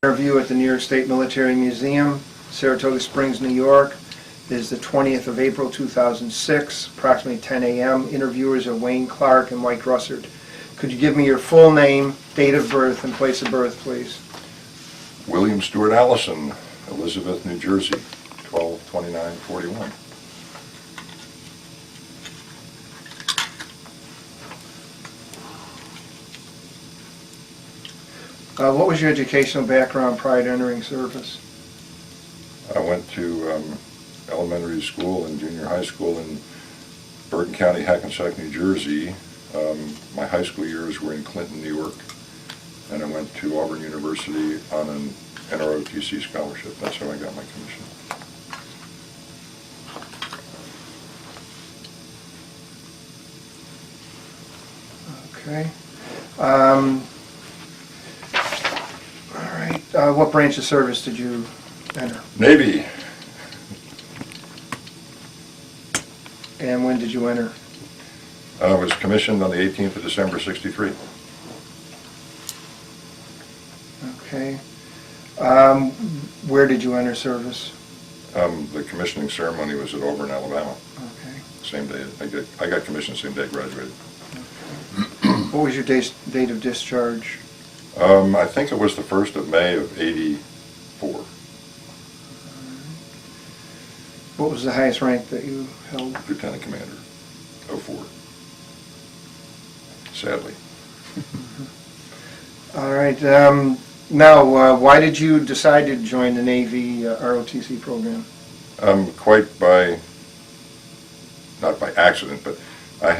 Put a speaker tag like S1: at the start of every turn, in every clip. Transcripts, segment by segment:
S1: Interview at the New York State Military Museum, Saratoga Springs, New York, is the 20th of April 2006, approximately 10 a.m. Interviewers are Wayne Clark and Mike Russert. Could you give me your full name, date of birth, and place of birth, please?
S2: William Stewart Allison, Elizabeth, New Jersey, 12/29/41.
S1: What was your educational background prior to entering service?
S2: I went to elementary school and junior high school in Bergen County, Hackensack, New Jersey. My high school years were in Clinton, New York, and I went to Auburn University on an NROTC scholarship. That's how I got my commission.
S1: Okay. All right. What branch of service did you enter?
S2: Navy.
S1: And when did you enter?
S2: I was commissioned on the 18th of December, '63.
S1: Okay. Where did you enter service?
S2: The commissioning ceremony was at Auburn, Alabama.
S1: Okay.
S2: Same day, I got commissioned the same day I graduated.
S1: What was your date of discharge?
S2: I think it was the 1st of May of '84.
S1: What was the highest rank that you held?
S2: Lieutenant Commander, '04. Sadly.
S1: All right. Now, why did you decide to join the Navy ROTC program?
S2: Quite by, not by accident, but I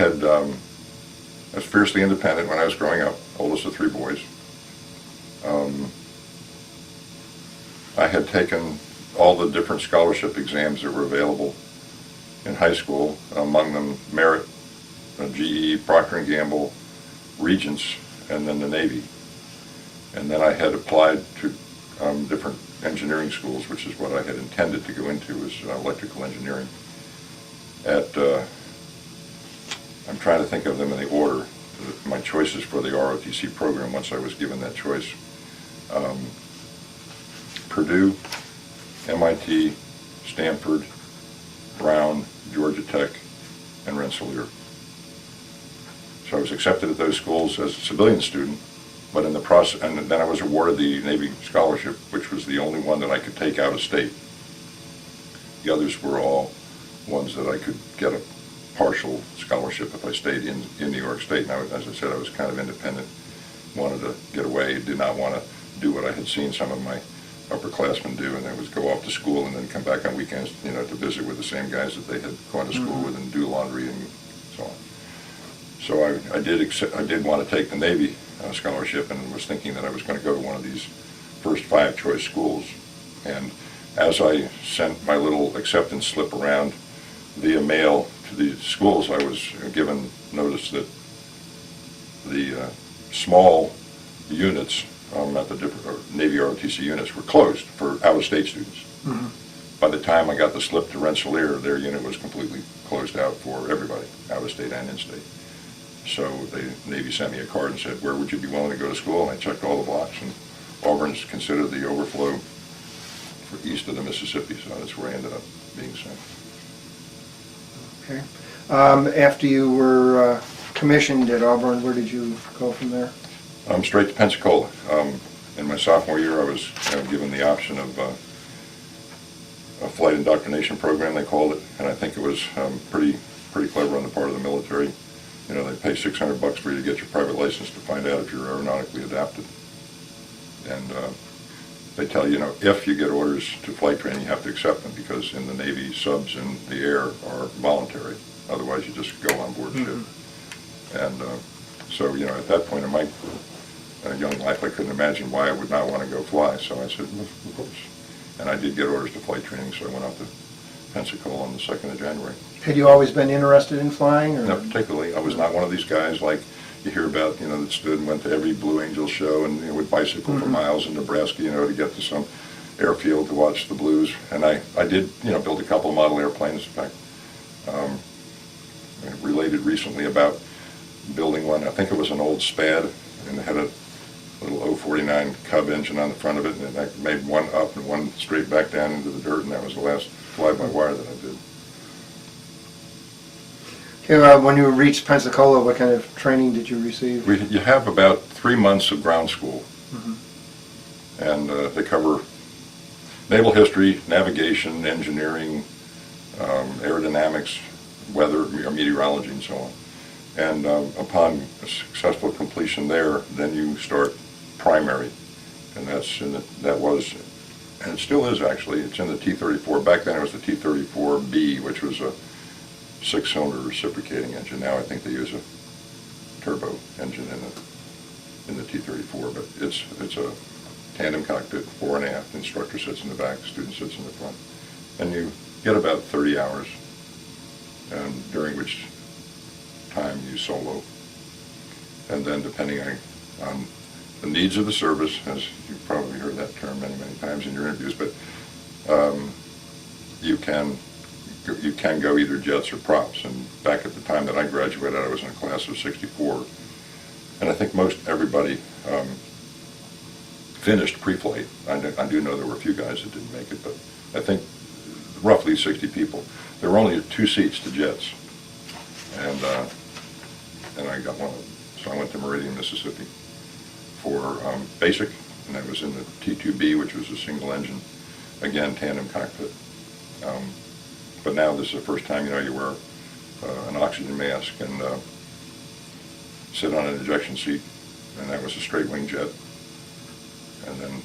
S2: was fiercely independent when I was growing up, oldest of 3 boys. I had taken all the different scholarship exams that were available in high school, among them Merit, GE, Procter & Gamble, Regents, and then the Navy. And then I had applied to different engineering schools, which is what I had intended to go into, was electrical engineering. I'm trying to think of them in the order, my choices for the ROTC program once I was given that choice. Purdue, MIT, Stanford, Brown, Georgia Tech, and Rensselaer. So I was accepted at those schools as a civilian student, but in the process, and then I was awarded the Navy scholarship, which was the only one that I could take out of state. The others were all ones that I could get a partial scholarship if I stayed in New York State. Now, as I said, I was kind of independent, wanted to get away, did not want to do what I had seen some of my upperclassmen do, and they would go off to school and then come back on weekends, to visit with the same guys that they had gone to school with and do laundry and so on. So I did want to take the Navy scholarship, and was thinking that I was going to go to one of these first 5 choice schools. And as I sent my little acceptance slip around via mail to the schools, I was given notice that the small units at the different Navy ROTC units were closed for out-of-state students. Mm-hmm. By the time I got the slip to Rensselaer, their unit was completely closed out for everybody, out-of-state and in-state. So the Navy sent me a card and said, where would you be willing to go to school? And I checked all the blocks, and Auburn's considered the overflow for east of the Mississippi, so that's where I ended up being sent.
S1: Okay. After you were commissioned at Auburn, where did you go from there?
S2: Straight to Pensacola. In my sophomore year, I was given the option of a flight indoctrination program, they called it, and I think it was pretty clever on the part of the military. They pay $600 for you to get your private license to find out if you're aeronautically adapted. And they tell you, if you get orders to flight training, you have to accept them, because in the Navy, subs in the air are voluntary. Otherwise, you just go on board ship. And so, at that point in my young life, I couldn't imagine why I would not want to go fly. So I said, of course. And I did get orders to flight training, so I went out to Pensacola on the 2nd of January.
S1: Had you always been interested in flying? Or?
S2: No, particularly. I was not one of these guys like you hear about, that stood and went to every Blue Angel show and would bicycle for miles in Nebraska, to get to some airfield to watch the Blues. And I did, build a couple of model airplanes. In fact, I related recently about building one. I think it was an old Spad, and it had a little 049 Cub engine on the front of it, and I made one up and one straight back down into the dirt, and that was the last fly-by-wire that I did.
S1: Okay, when you reached Pensacola, what kind of training did you receive?
S2: You have about 3 months of ground school,
S1: Mm-hmm.
S2: and they cover naval history, navigation, engineering, aerodynamics, weather, meteorology, and so on. And upon a successful completion there, then you start primary, and that was, and it still is actually, it's in the T-34. Back then it was the T-34B, which was a 6-cylinder reciprocating engine. Now I think they use a turbo engine in the T-34, but it's a tandem cockpit, 4 and aft. Instructor sits in the back, student sits in the front, and you get about 30 hours, and during which time you solo, and then depending on the needs of the service, as you've probably heard that term many times in your interviews, but you can go either jets or props. And back at the time that I graduated, I was in a class of 64, and I think most everybody finished pre-flight. I do know there were a few guys that didn't make it, but I think roughly 60 people. There were only 2 seats to jets, and I got one of them. So I went to Meridian, Mississippi for basic, and I was in the T-2B, which was a single engine, again, tandem cockpit. But now this is the first time, you wear an oxygen mask and sit on an ejection seat, and that was a straight wing jet. And then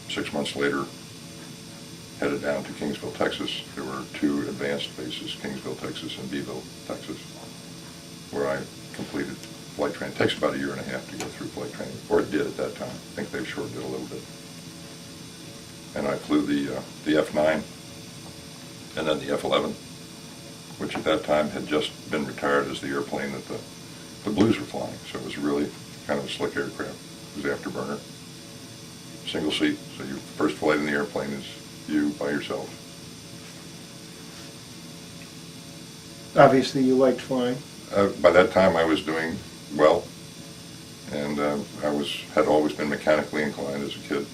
S2: 6 months later, headed down to Kingsville, Texas. There were 2 advanced bases, Kingsville, Texas, and Beeville, Texas, where I completed flight training. It takes about a year and a half to go through flight training, or it did at that time. I think they've shortened it a little bit. And I flew the F-9 and then the F-11, which at that time had just been retired as the airplane that the Blues were flying. So it was really kind of a slick aircraft. It was afterburner, single seat. So your first flight in the airplane is you by yourself.
S1: Obviously, you liked flying.
S2: By that time, I was doing well, and I had always been mechanically inclined as a kid,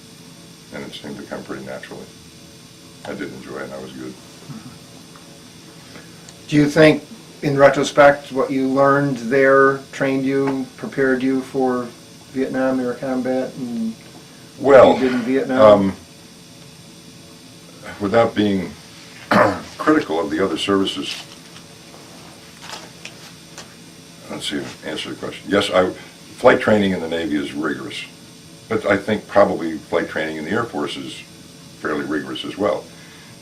S2: and it seemed to come pretty naturally. I did enjoy it, and I was good.
S1: Do you think, in retrospect, what you learned there trained you, prepared you for Vietnam era combat, and what you did in Vietnam?
S2: Without being critical of the other services, let's see, answer the question. Yes, flight training in the Navy is rigorous, but I think probably flight training in the Air Force is fairly rigorous as well.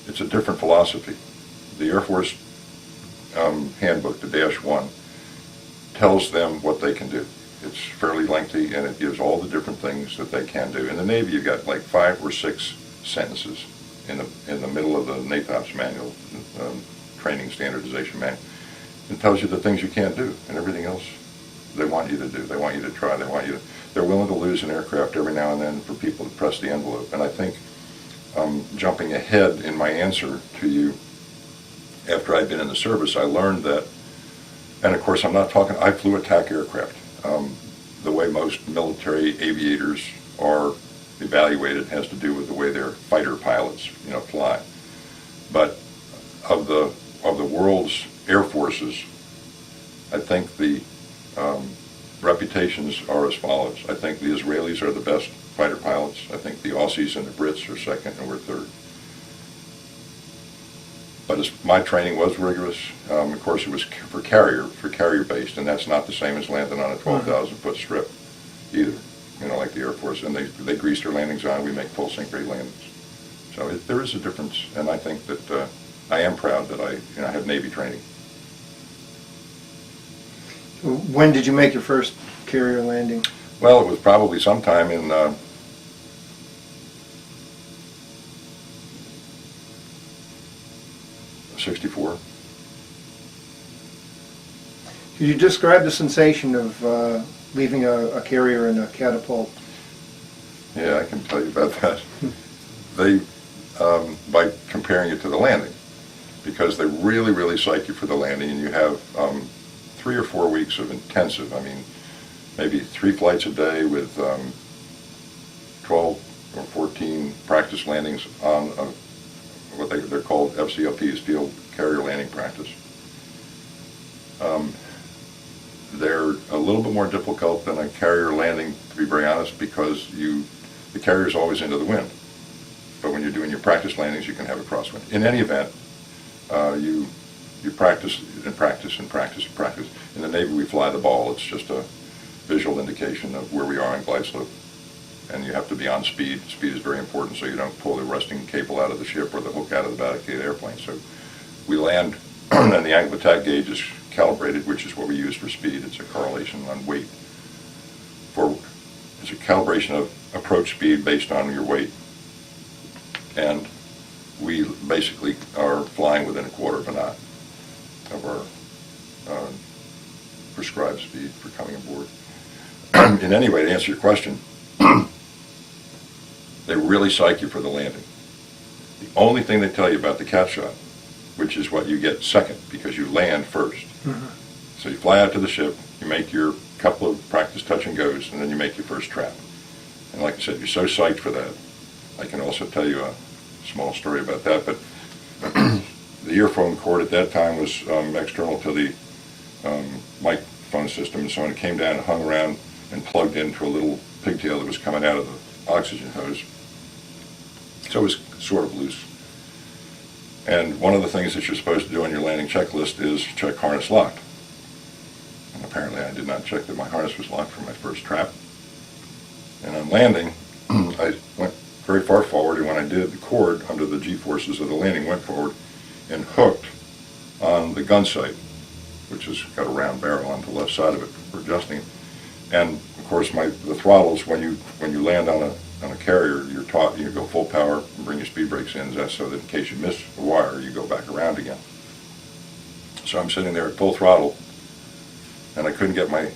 S2: It's a different philosophy. The Air Force handbook, the -1, tells them what they can do. It's fairly lengthy, and it gives all the different things that they can do. In the Navy, you've got like 5 or 6 sentences in the middle of the NATOPS manual, training standardization manual. It tells you the things you can't do, and everything else they want you to do. They want you to try. They're willing to lose an aircraft every now and then for people to press the envelope. And I think jumping ahead in my answer to you, after I'd been in the service, I learned that, and of course I'm not talking, I flew attack aircraft. The way most military aviators are evaluated has to do with the way their fighter pilots, fly. But of the world's air forces, I think the reputations are as follows. I think the Israelis are the best fighter pilots. I think the Aussies and the Brits are second, and we're third. But my training was rigorous. Of course, it was for carrier-based, and that's not the same as landing on a 12,000-foot strip either, like the Air Force. And they grease their landings on. We make full sink rate landings. So there is a difference, and I think that I am proud that I have Navy training.
S1: When did you make your first carrier landing?
S2: Well, it was probably sometime in 64.
S1: Could you describe the sensation of leaving a carrier in a catapult?
S2: Yeah, I can tell you about that. They, by comparing it to the landing, because they really, really psych you for the landing, and you have 3 or 4 weeks of intensive, maybe 3 flights a day with 12 or 14 practice landings on what they're called FCLPs, Field Carrier Landing Practice. They're a little bit more difficult than a carrier landing, to be very honest, because the carrier's always into the wind. But when you're doing your practice landings, you can have a crosswind. In any event, you practice and practice and practice and practice. In the Navy, we fly the ball. It's just a visual indication of where we are on glide slope. And you have to be on speed. Speed is very important, so you don't pull the resting cable out of the ship or the hook out of the back of the airplane. So we land, and the angle of attack gauge is calibrated, which is what we use for speed. It's a correlation on weight forward. It's a calibration of approach speed based on your weight. And we basically are flying within a quarter of a knot of our prescribed speed for coming aboard. In any way, to answer your question, they really psych you for the landing. The only thing they tell you about the cat shot, which is what you get second because you land first. So you fly out to the ship, you make your couple of practice touch and goes, and then you make your first trap. And like I said, you're so psyched for that. I can also tell you a small story about that, but the earphone cord at that time was external to the microphone system, and so when it came down, it hung around and plugged into a little pigtail that was coming out of the oxygen hose. So it was sort of loose. And one of the things that you're supposed to do on your landing checklist is check harness locked. And apparently I did not check that my harness was locked for my first trap. And on landing, I went very far forward, and when I did, the cord under the G-forces of the landing went forward and hooked on the gun sight, which has got a round barrel on the left side of it for adjusting it. And of course, the throttles, when you land on a carrier, you're taught you go full power and bring your speed brakes in, so that in case you miss a wire, you go back around again. So I'm sitting there at full throttle, and I couldn't get my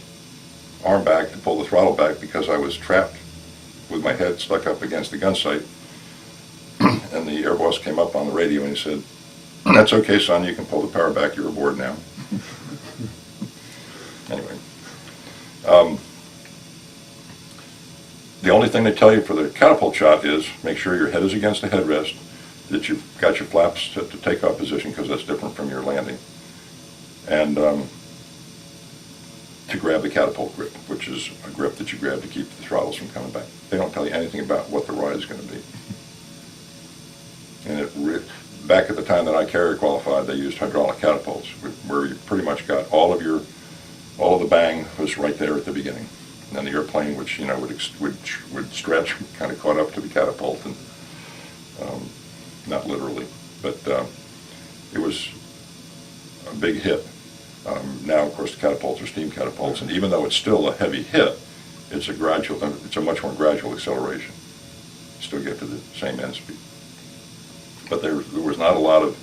S2: arm back to pull the throttle back because I was trapped with my head stuck up against the gun sight. And the air boss came up on the radio and he said, "That's okay, son, you can pull the power back, you're aboard now." Anyway. The only thing they tell you for the catapult shot is make sure your head is against the headrest, that you've got your flaps set to takeoff position because that's different from your landing, and to grab the catapult grip, which is a grip that you grab to keep the throttles from coming back. They don't tell you anything about what the ride is going to be. And back at the time that I carrier qualified, they used hydraulic catapults, where you pretty much got all of the bang was right there at the beginning. And then the airplane, which would stretch, kind of caught up to the catapult, and not literally, but it was a big hit. Now, of course, the catapults are steam catapults, and even though it's still a heavy hit, it's a much more gradual acceleration. You still get to the same end speed. But there was not a lot of,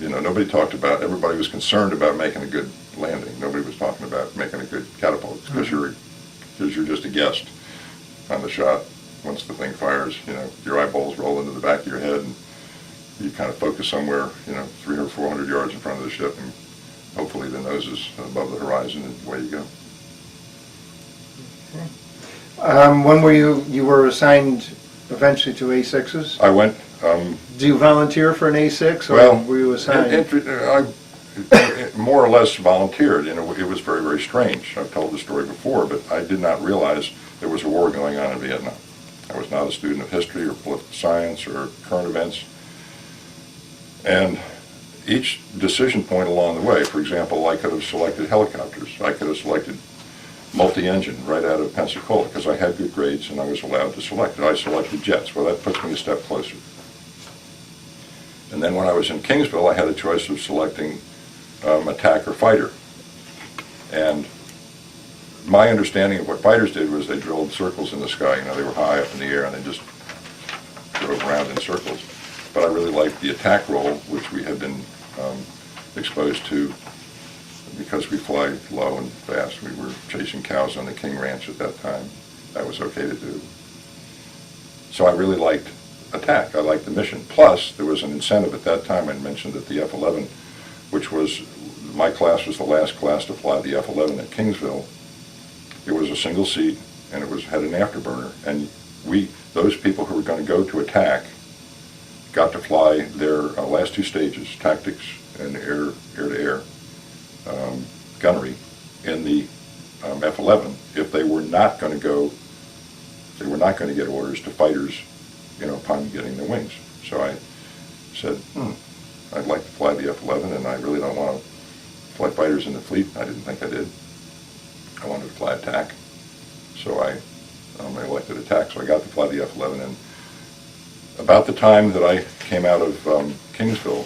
S2: nobody talked about, everybody was concerned about making a good landing. Nobody was talking about making a good catapult, because you're just a guest on the shot. Once the thing fires, your eyeballs roll into the back of your head, and you kind of focus somewhere, 300 or 400 yards in front of the ship, and hopefully the nose is above the horizon, and away you go.
S1: When were you were assigned eventually to A6s?
S2: I went.
S1: Do you volunteer for an A6, or were you assigned?
S2: I more or less volunteered, and it was very, very strange. I've told the story before, but I did not realize there was a war going on in Vietnam. I was not a student of history or political science or current events. And each decision point along the way, for example, I could have selected helicopters. I could have selected multi-engine right out of Pensacola because I had good grades and I was allowed to select it. I selected jets. Well, that puts me a step closer. And then when I was in Kingsville, I had a choice of selecting attack or fighter. And my understanding of what fighters did was they drilled circles in the sky. They were high up in the air and they just drove around in circles. But I really liked the attack role, which we had been exposed to because we fly low and fast. We were chasing cows on the King Ranch at that time. That was okay to do. So I really liked attack. I liked the mission. Plus, there was an incentive at that time. I mentioned that the F-11, which was, my class was the last class to fly the F-11 at Kingsville. It was a single seat, and it had an afterburner, and those people who were going to go to attack got to fly their last two stages, tactics and air-to-air gunnery, in the F-11 if they were not going to go. They were not going to get orders to fighters, upon getting the wings. So I said, I'd like to fly the F-11, and I really don't want to fly fighters in the fleet. I didn't think I did. I wanted to fly attack. So I elected attack. So I got to fly the F-11, and about the time that I came out of Kingsville,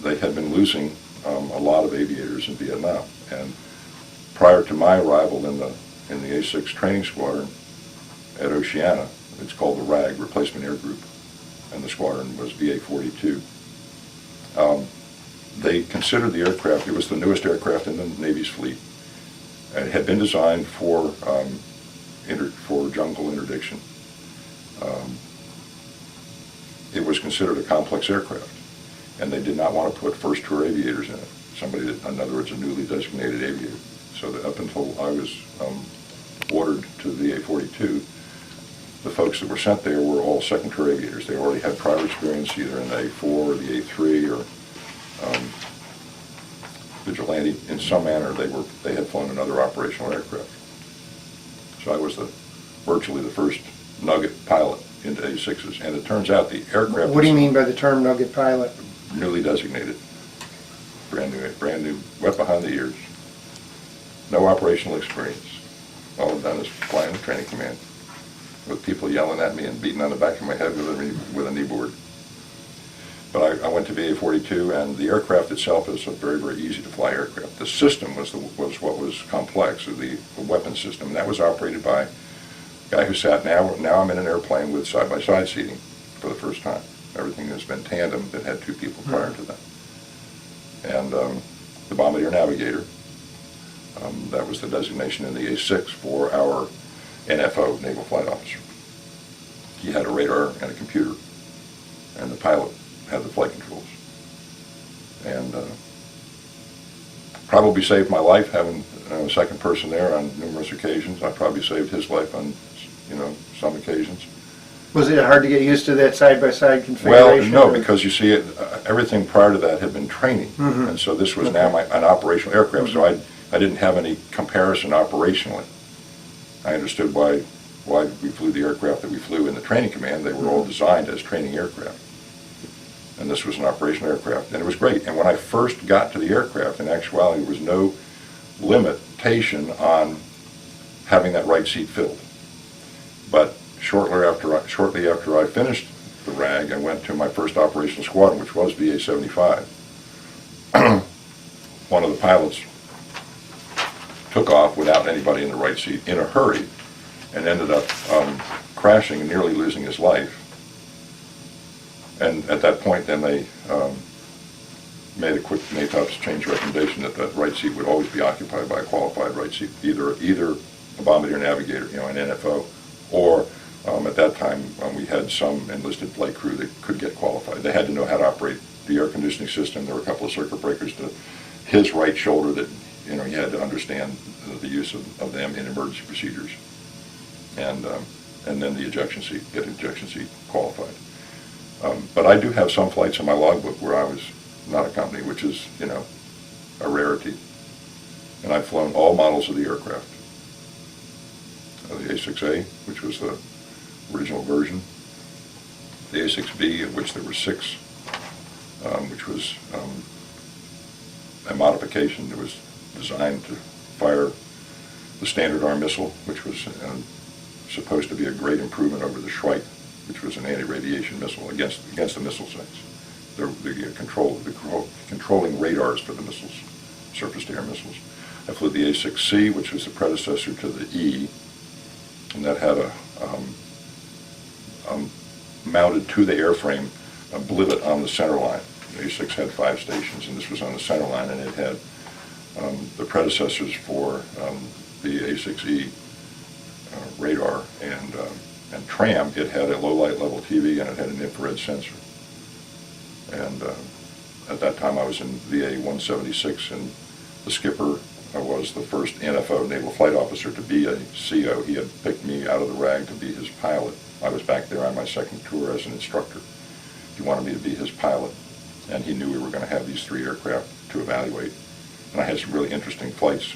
S2: they had been losing a lot of aviators in Vietnam. And prior to my arrival in the A6 training squadron at Oceana, it's called the RAG, Replacement Air Group, and the squadron was VA-42. They considered the aircraft, it was the newest aircraft in the Navy's fleet, and it had been designed for jungle interdiction. It was considered a complex aircraft, and they did not want to put first tour aviators in it. Somebody that, in other words, a newly designated aviator. So that up until I was ordered to the VA-42, the folks that were sent there were all second tour aviators. They already had prior experience either in the A4 or the A3 or Vigilante. In some manner, they had flown another operational aircraft. So I was virtually the first Nugget pilot into A6s, and it turns out the aircraft.
S1: What do you mean by the term Nugget pilot?
S2: Newly designated, brand new, wet behind the ears, no operational experience. All I've done is fly in the training command with people yelling at me and beating on the back of my head with a knee board. But I went to VA-42, and the aircraft itself is a very, very easy to fly aircraft. The system was what was complex, the weapon system. And that was operated by a guy who sat, now I'm in an airplane with side-by-side seating for the first time. Everything has been tandem that had two people prior to that. And the Bombardier Navigator, that was the designation in the A6 for our NFO, Naval Flight Officer. He had a radar and a computer, and the pilot had the flight controls. And probably saved my life having a second person there on numerous occasions. I probably saved his life on, some occasions.
S1: Was it hard to get used to that side-by-side configuration?
S2: Well, no, because you see, everything prior to that had been training, and so this was now an operational aircraft. So I didn't have any comparison operationally. I understood why we flew the aircraft that we flew in the training command. They were all designed as training aircraft. And this was an operational aircraft, and it was great. And when I first got to the aircraft, in actuality, there was no limitation on having that right seat filled. But shortly after I finished the RAG, I went to my first operational squadron, which was VA-75. One of the pilots took off without anybody in the right seat in a hurry, and ended up crashing and nearly losing his life. And at that point, then they made a quick NATOPS change recommendation that that right seat would always be occupied by a qualified right seat, either a Bombardier Navigator, an NFO, or at that time we had some enlisted flight crew that could get qualified. They had to know how to operate the air conditioning system. There were a couple of circuit breakers to his right shoulder that he had to understand the use of them in emergency procedures, and then the ejection seat, get ejection seat qualified. But I do have some flights in my logbook where I was not accompanied, which is, a rarity. And I've flown all models of the aircraft. The A6A, which was the original version. The A6B, of which there were 6, which was a modification that was designed to fire the Standard Arm missile, which was supposed to be a great improvement over the Shrike, which was an anti-radiation missile against the missile sites. The controlling radars for the missiles, surface-to-air missiles. I flew the A6C, which was the predecessor to the E, and that had a mounted to the airframe a blivet on the center line. The A6 had 5 stations, and this was on the center line, and it had the predecessors for the A6E radar and tram. It had a low light level TV, and it had an infrared sensor. And at that time I was in VA 176, and the skipper was the first NFO, Naval Flight Officer, to be a CO. He had picked me out of the RAG to be his pilot. I was back there on my second tour as an instructor. He wanted me to be his pilot, and he knew we were going to have these 3 aircraft to evaluate. And I had some really interesting flights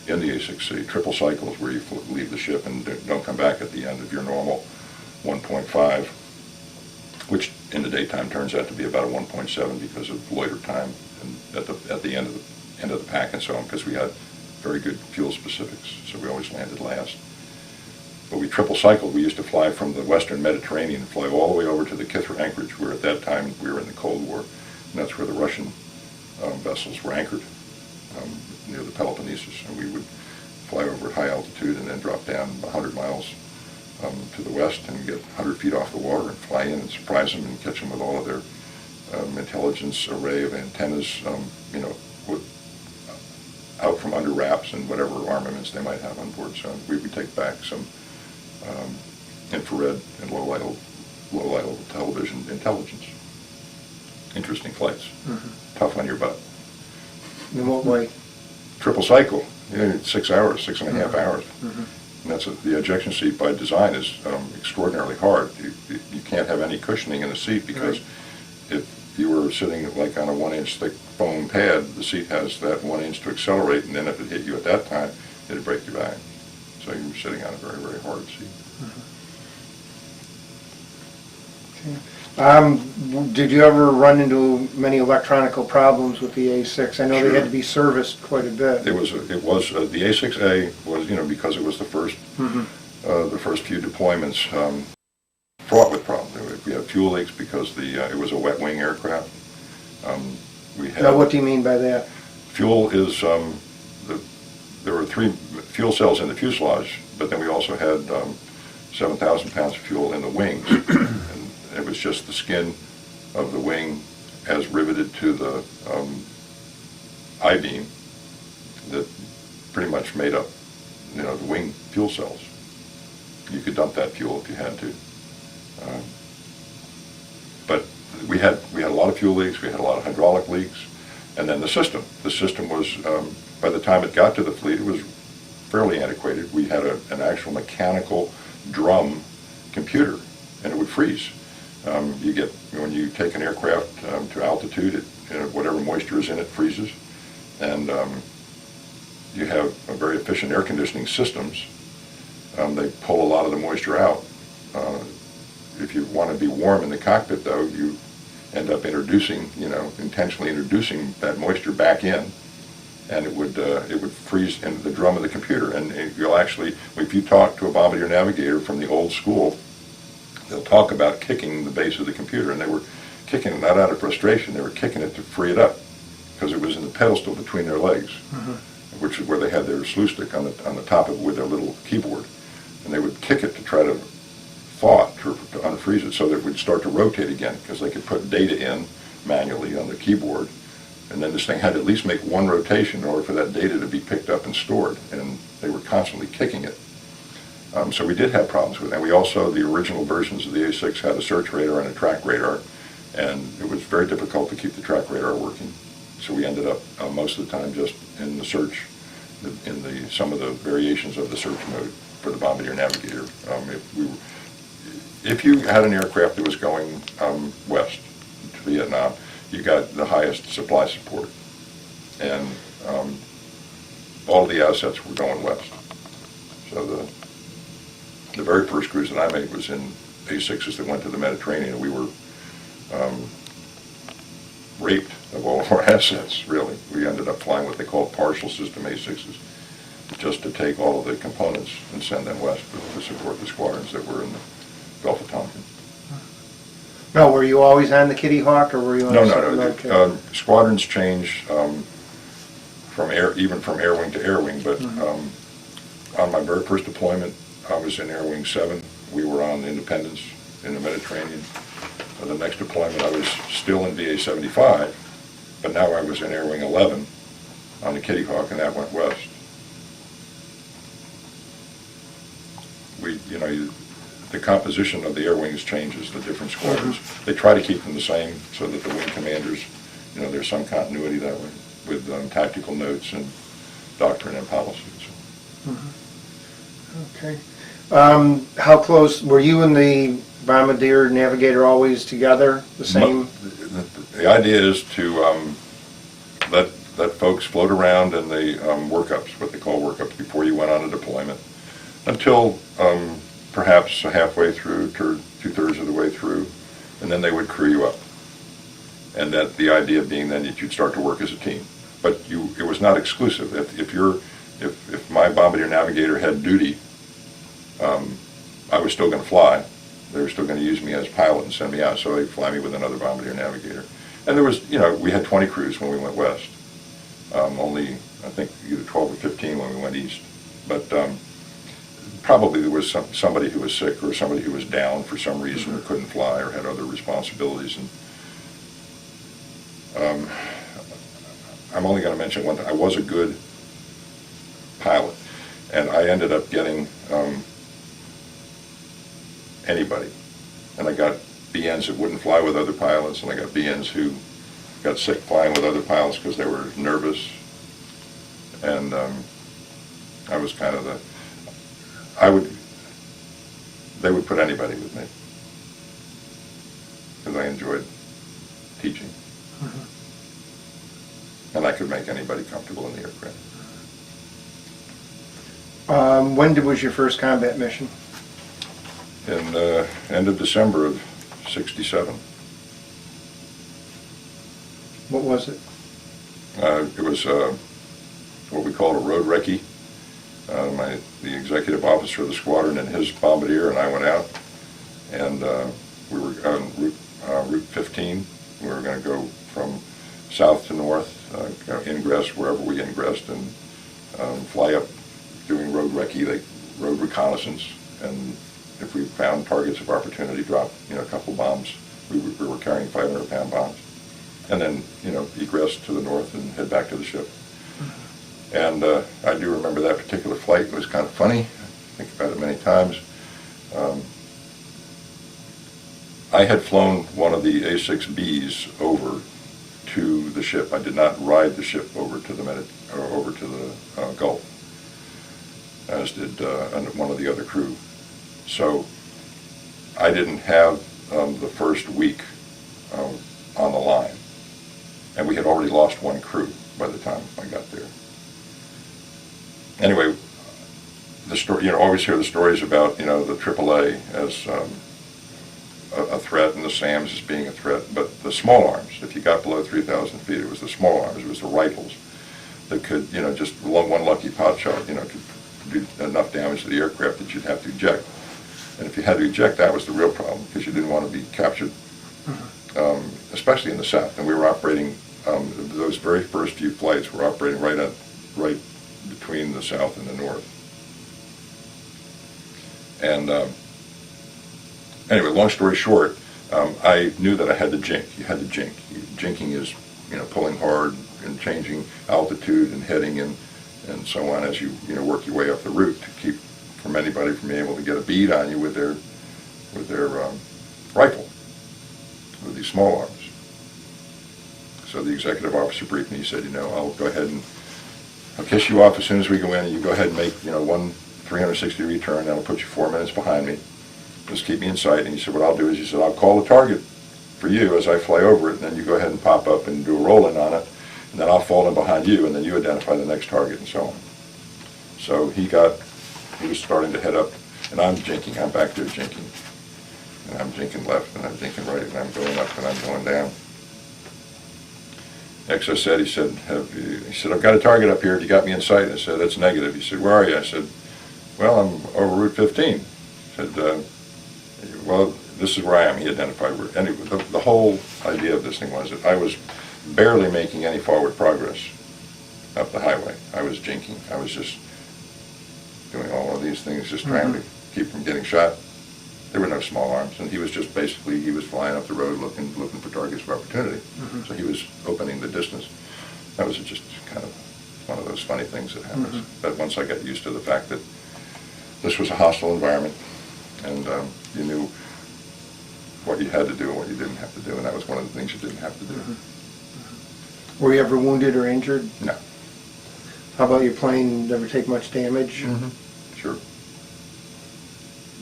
S2: in the A6C, triple cycles where you leave the ship and don't come back at the end of your normal 1.5, which in the daytime turns out to be about a 1.7 because of loiter time and at the end of the pack and so on, because we had very good fuel specifics, so we always landed last. But we triple cycled. We used to fly from the western Mediterranean and fly all the way over to the Kithra anchorage, where at that time we were in the Cold War, and that's where the Russian vessels were anchored, near the Peloponnesus, and we would fly over at high altitude and then drop down 100 miles to the west and get 100 feet off the water and fly in and surprise them and catch them with all of their intelligence array of antennas, out from under wraps and whatever armaments they might have on board. So we would take back some infrared and low-light television intelligence. Interesting flights. Mm-hmm. Tough on your butt.
S1: In what way?
S2: Triple cycle, 6 hours, 6.5
S1: Mm-hmm.
S2: hours. Mm-hmm. And that's the ejection seat by design is extraordinarily hard. You can't have any cushioning in the seat because if you were sitting like on a 1-inch thick foam pad, the seat has that 1 inch to accelerate, and then if it hit you at that time, it'd break your back. So you were sitting on a very, very hard seat.
S1: Mm-hmm. Did you ever run into many electronical problems with the A6? I know
S2: Sure.
S1: they had to be serviced quite a bit.
S2: The A6A was, because it was the first, the first few deployments, fraught with problems. We had fuel leaks because it was a wet wing aircraft. We had
S1: Now, what do you mean by that?
S2: fuel is there were 3 fuel cells in the fuselage, but then we also had 7,000 pounds of fuel in the wings, and it was just the skin of the wing as riveted to the I-beam that pretty much made up, the wing fuel cells. You could dump that fuel if you had to. But we had a lot of fuel leaks, we had a lot of hydraulic leaks, and then the system. The system was, by the time it got to the fleet, it was fairly antiquated. We had an actual mechanical drum computer, and it would freeze. When you take an aircraft to altitude, whatever moisture is in it freezes, and you have a very efficient air conditioning systems. They pull a lot of the moisture out. If you want to be warm in the cockpit, though, you end up intentionally introducing that moisture back in, and it would freeze into the drum of the computer. And you'll actually, if you talk to a bombardier navigator from the old school, they'll talk about kicking the base of the computer, and they were kicking it not out of frustration, they were kicking it to free it up, because it was in the pedestal between their legs, which is where they had their slew stick on the top of it with their little keyboard. And they would kick it to try to thaw it, to unfreeze it, so that it would start to rotate again, because they could put data in manually on the keyboard, and then this thing had to at least make one rotation in order for that data to be picked up and stored, and they were constantly kicking it. So we did have problems with that. We also, the original versions of the A6 had a search radar and a track radar, and it was very difficult to keep the track radar working. So we ended up most of the time just in the search, some of the variations of the search mode for the bombardier navigator. If you had an aircraft that was going west to Vietnam, you got the highest supply support, and all the assets were going west. So the very first cruise that I made was in A6s that went to the Mediterranean, and we were raped of all of our assets, really. We ended up flying what they call partial system A6s, just to take all of the components and send them west to support the squadrons that were in the Gulf of Tonkin.
S1: No, were you always on the Kitty Hawk, or were you on
S2: No. Squadrons change even from air wing to air wing, but on my very first deployment, I was in Air Wing 7. We were on Independence in the Mediterranean. The next deployment, I was still in VA 75, but now I was in Air Wing 11 on the Kitty Hawk, and that went west. The composition of the air wings changes, the different squadrons. They try to keep them the same so that the wing commanders, there's some continuity that way with tactical notes and doctrine and policy. So.
S1: Okay. How close, were you and the bombardier navigator always together, the same?
S2: The idea is to let folks float around in the workups, what they call workups, before you went on a deployment, until perhaps halfway through, two-thirds of the way through, and then they would crew you up. And that the idea being then that you'd start to work as a team. But it was not exclusive. If my bombardier navigator had duty, I was still going to fly. They were still going to use me as pilot and send me out, so they'd fly me with another bombardier navigator. And there was, we had 20 crews when we went west. Only, I think, either 12 or 15 when we went east. But probably there was somebody who was sick or somebody who was down for some reason or couldn't fly or had other responsibilities. And I'm only going to mention one thing. I was a good pilot, and I ended up getting anybody. And I got BNs that wouldn't fly with other pilots, and I got BNs who got sick flying with other pilots because they were nervous. And I was kind of they would put anybody with me because I enjoyed teaching. And I could make anybody comfortable in the aircraft.
S1: When was your first combat mission?
S2: In end of December of '67.
S1: What was it?
S2: It was what we called a road recce. The executive officer of the squadron and his bombardier and I went out, and we were on Route 15. We were going to go from south to north, ingress wherever we ingressed, and fly up doing road recce, road reconnaissance, and if we found targets of opportunity, drop a couple bombs. We were carrying 500-pound bombs, and then egress to the north and head back to the ship. And I do remember that particular flight. It was kind of funny. I think about it many times. I had flown one of the A6Bs over to the ship. I did not ride the ship over to the Gulf, as did one of the other crew. So I didn't have the first week on the line, and we had already lost one crew by the time I got there. Anyway, the story, always hear the stories about the AAA as a threat and the SAMs as being a threat, but the small arms, if you got below 3,000 feet, it was the small arms, it was the rifles that could, just one lucky pot shot, could do enough damage to the aircraft that you'd have to eject. And if you had to eject, that was the real problem, because you didn't want to be captured, especially in the south. And we were operating, those very first few flights were operating right between the south and the north. And anyway, long story short, I knew that I had to jink. You had to jink. Jinking is, pulling hard and changing altitude and heading and so on as you, work your way up the route to keep from anybody from being able to get a bead on you with their rifle, with these small arms. So the executive officer briefed me. He said, I'll go ahead and I'll kiss you off as soon as we go in, and you go ahead and make, one 360-degree turn. That'll put you 4 minutes behind me. Just keep me in sight. And he said, what I'll do is, he said, I'll call the target for you as I fly over it, and then you go ahead and pop up and do a roll-in on it, and then I'll fall in behind you, and then you identify the next target, and so on. So he was starting to head up, and I'm jinking. I'm back there jinking. And I'm jinking left, and I'm jinking right, and I'm going up, and I'm going down. Next I said, he said, I've got a target up here. Have you got me in sight? I said, that's negative. He said, where are you? I said, well, I'm over Route 15. He said, well, this is where I am. He identified where. Anyway, the whole idea of this thing was that I was barely making any forward progress up the highway. I was jinking. I was just doing all of these things, just trying to keep from getting shot. There were no small arms, and he was just basically, he was flying up the road looking for targets of opportunity. So he was opening the distance. That was just kind of one of those funny things that happens. But once I got used to the fact that this was a hostile environment, and you knew what you had to do and what you didn't have to do, and that was one of the things you didn't have to do.
S1: Were you ever wounded or injured?
S2: No.
S1: How about your plane, never take much damage?
S2: Sure.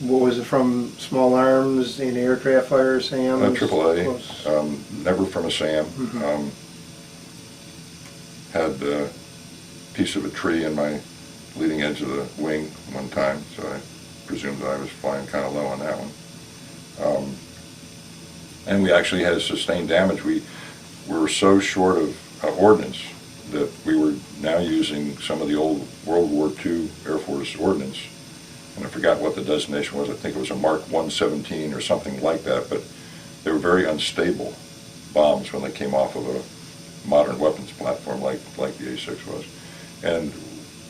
S1: What was it from, small arms, anti-aircraft fire, SAM?
S2: AAA, never from a SAM. Had a piece of a tree in my leading edge of the wing one time, so I presumed that I was flying kind of low on that one. And we actually had sustained damage. We were so short of ordnance that we were now using some of the old World War II Air Force ordnance. And I forgot what the designation was. I think it was a Mark 117 or something like that, but they were very unstable bombs when they came off of a modern weapons platform like the A-6 was. And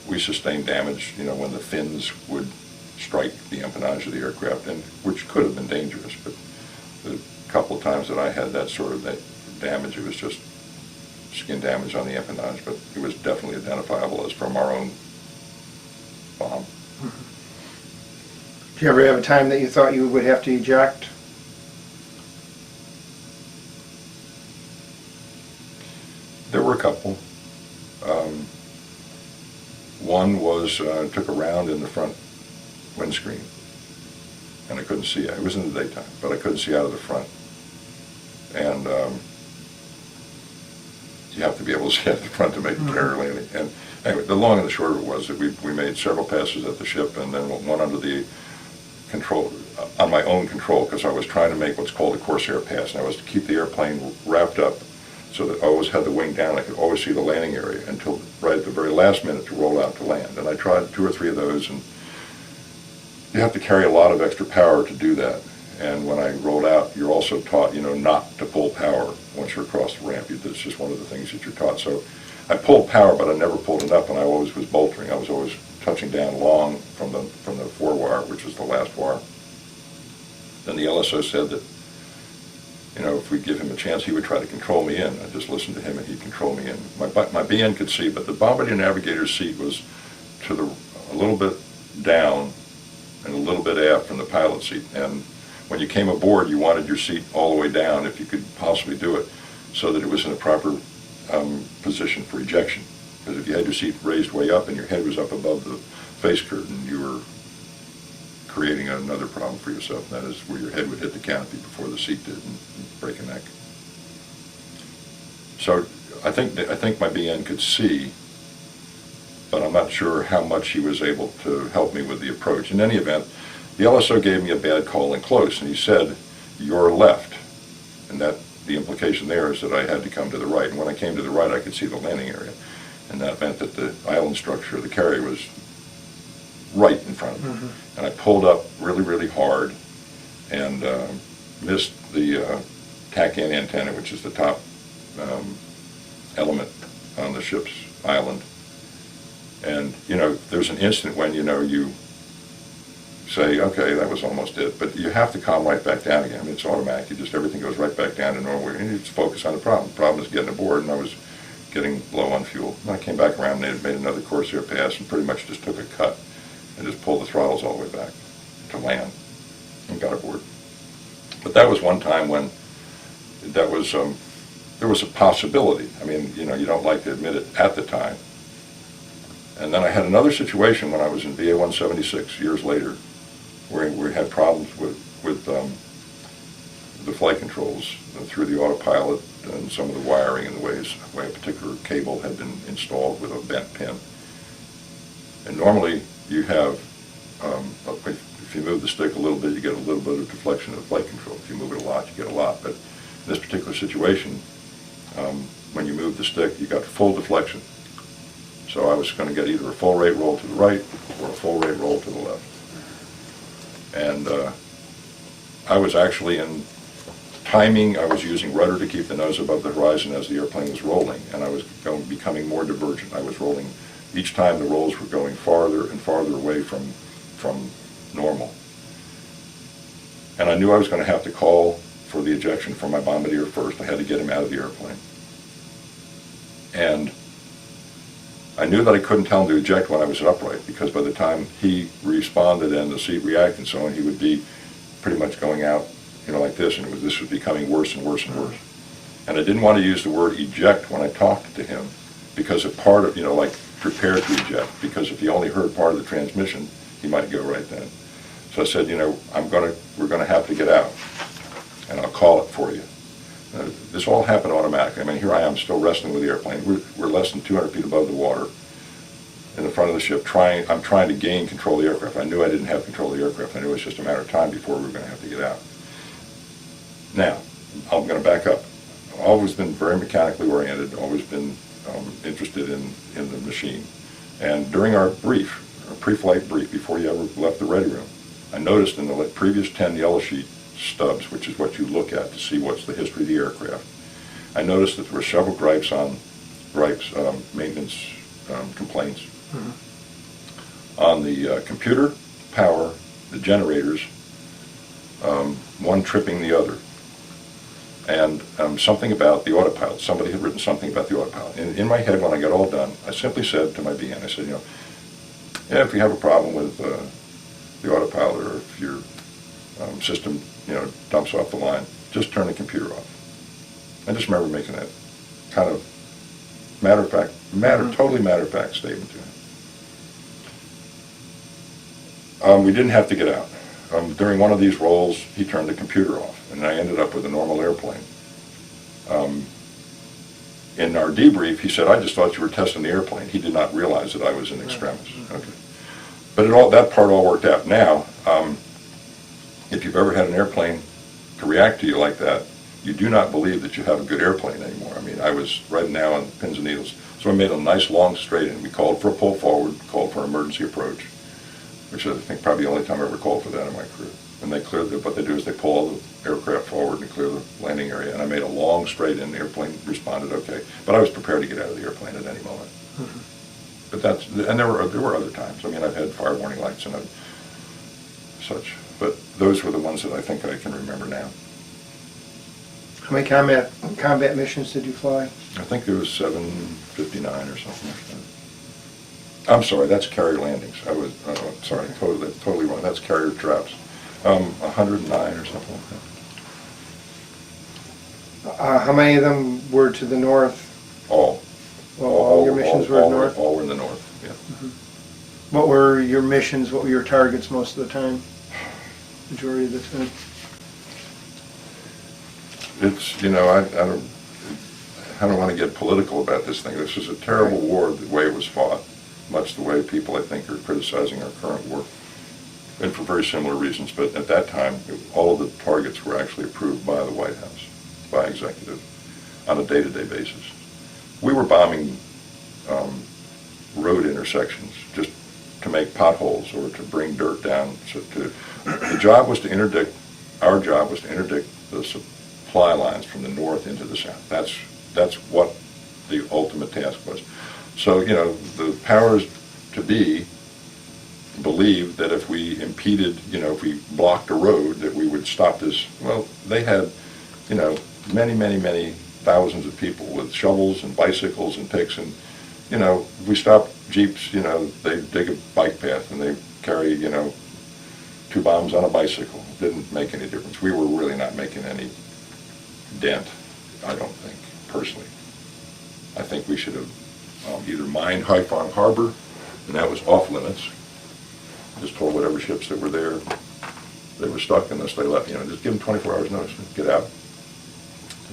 S2: we sustained damage, when the fins would strike the empennage of the aircraft, and which could have been dangerous, but the couple of times that I had that sort of damage, it was just skin damage on the empennage, but it was definitely identifiable as from our own bomb.
S1: Did you ever have a time that you thought you would have to eject?
S2: There were a couple. One was took a round in the front windscreen, and I couldn't see it. It was in the daytime, but I couldn't see out of the front. And you have to be able to see out the front to make the carrier landing. And anyway, the long and the short of it was that we made several passes at the ship, and then one under the control, on my own control, because I was trying to make what's called a Corsair Pass, and I was to keep the airplane wrapped up so that I always had the wing down. I could always see the landing area until right at the very last minute to roll out to land. And I tried 2 or 3 of those, and you have to carry a lot of extra power to do that. And when I rolled out, you're also taught, not to pull power once you're across the ramp. It's just one of the things that you're taught. So I pulled power, but I never pulled it up, and I always was boltering. I was always touching down long from the 4 wire, which was the last wire. Then the LSO said that, if we give him a chance, he would try to control me in. I just listened to him, and he'd control me in. My BN could see, but the bombardier navigator's seat was a little bit down and a little bit aft from the pilot seat. And when you came aboard, you wanted your seat all the way down, if you could possibly do it, so that it was in a proper position for ejection. Because if you had your seat raised way up and your head was up above the face curtain, you were creating another problem for yourself. And that is where your head would hit the canopy before the seat did and break a neck. So I think my BN could see, but I'm not sure how much he was able to help me with the approach. In any event, the LSO gave me a bad call in close, and he said, "You're left." And that the implication there is that I had to come to the right. And when I came to the right, I could see the landing area. And that meant that the island structure of the carrier was right in front of me. And I pulled up really, really hard and missed the tack-in antenna, which is the top element on the ship's island. And, there's an instant when, you say, okay, that was almost it. But you have to calm right back down again. I mean, it's automatic. Everything goes right back down to normal. You need to focus on the problem. The problem is getting aboard, and I was getting low on fuel. And I came back around and they made another Corsair Pass and pretty much just took a cut and just pulled the throttles all the way back to land and got aboard. But that was one time when that was there was a possibility. I mean, you don't like to admit it at the time. And then I had another situation when I was in VA 176 years later, where we had problems with the flight controls through the autopilot and some of the wiring and the way a particular cable had been installed with a bent pin. And normally you have, if you move the stick a little bit, you get a little bit of deflection of flight control. If you move it a lot, you get a lot. But in this particular situation, when you move the stick, you got full deflection. So I was going to get either a full rate roll to the right or a full rate roll to the left. And I was actually in timing. I was using rudder to keep the nose above the horizon as the airplane was rolling, and I was becoming more divergent. I was rolling, each time the rolls were going farther and farther away from normal. And I knew I was going to have to call for the ejection from my bombardier first. I had to get him out of the airplane. And I knew that I couldn't tell him to eject when I was upright, because by the time he responded and the seat reacted and so on, he would be pretty much going out, like this, and this was becoming worse and worse and worse. And I didn't want to use the word eject when I talked to him, because a part of, like prepared to eject, because if he only heard part of the transmission, he might go right then. So I said, we're gonna have to get out, and I'll call it for you. This all happened automatically. I mean, here I am still wrestling with the airplane. We're less than 200 feet above the water in the front of the ship. I'm trying to gain control of the aircraft. I knew I didn't have control of the aircraft. I knew it was just a matter of time before we were going to have to get out. Now, I'm going to back up. I've always been very mechanically oriented, always been interested in the machine. And during our pre-flight brief, before you ever left the ready room, I noticed in the previous 10 yellow sheet stubs, which is what you look at to see what's the history of the aircraft, I noticed that there were several maintenance complaints on the computer, power, the generators, one tripping the other, and something about the autopilot. Somebody had written something about the autopilot. In my head, when I got all done, I simply said to my BN, I said, if you have a problem with the autopilot, or if your system, dumps off the line, just turn the computer off. I just remember making that kind of totally matter-of-fact statement to him. We didn't have to get out. During one of these rolls, he turned the computer off, and I ended up with a normal airplane. In our debrief, he said, I just thought you were testing the airplane. He did not realize that I was in extremis. Okay. But that part all worked out. Now, if you've ever had an airplane to react to you like that, you do not believe that you have a good airplane anymore. I mean, I was right now on pins and needles. So I made a nice long straight in. We called for a pull forward, called for an emergency approach, which I think probably the only time I ever called for that in my career. And they cleared what they do is they pull all the aircraft forward and clear the landing area. And I made a long straight in. The airplane responded okay. But I was prepared to get out of the airplane at any moment. But and there were other times. I mean, I've had fire warning lights and such. But those were the ones that I think I can remember now.
S1: How many combat missions did you fly?
S2: I think it was 759 or something like that. I'm sorry, that's carrier landings. I was sorry, totally wrong. That's carrier traps. 109 or something like that.
S1: How many of them were to the north?
S2: All.
S1: All your missions were north?
S2: All were in the north, yeah.
S1: What were your missions? What were your targets most of the time? Majority of the time?
S2: It's, I don't want to get political about this thing. This is a terrible war, the way it was fought, much the way people, I think, are criticizing our current war, and for very similar reasons. But at that time, all of the targets were actually approved by the White House, by executive, on a day-to-day basis. We were bombing road intersections just to make potholes or to bring dirt down. The job was to interdict, our job was to interdict the supply lines from the north into the south. That's what the ultimate task was. So, the powers to be believed that if we impeded, if we blocked a road, that we would stop this. Well, they had, many, many, many thousands of people with shovels and bicycles and picks, and, if we stop Jeeps, they dig a bike path and they carry, 2 bombs on a bicycle. It didn't make any difference. We were really not making any dent, I don't think, personally. I think we should have either mined Haiphong Harbor, and that was off limits. Just told whatever ships that were there, they were stuck unless they left. Just give them 24 hours notice, get out,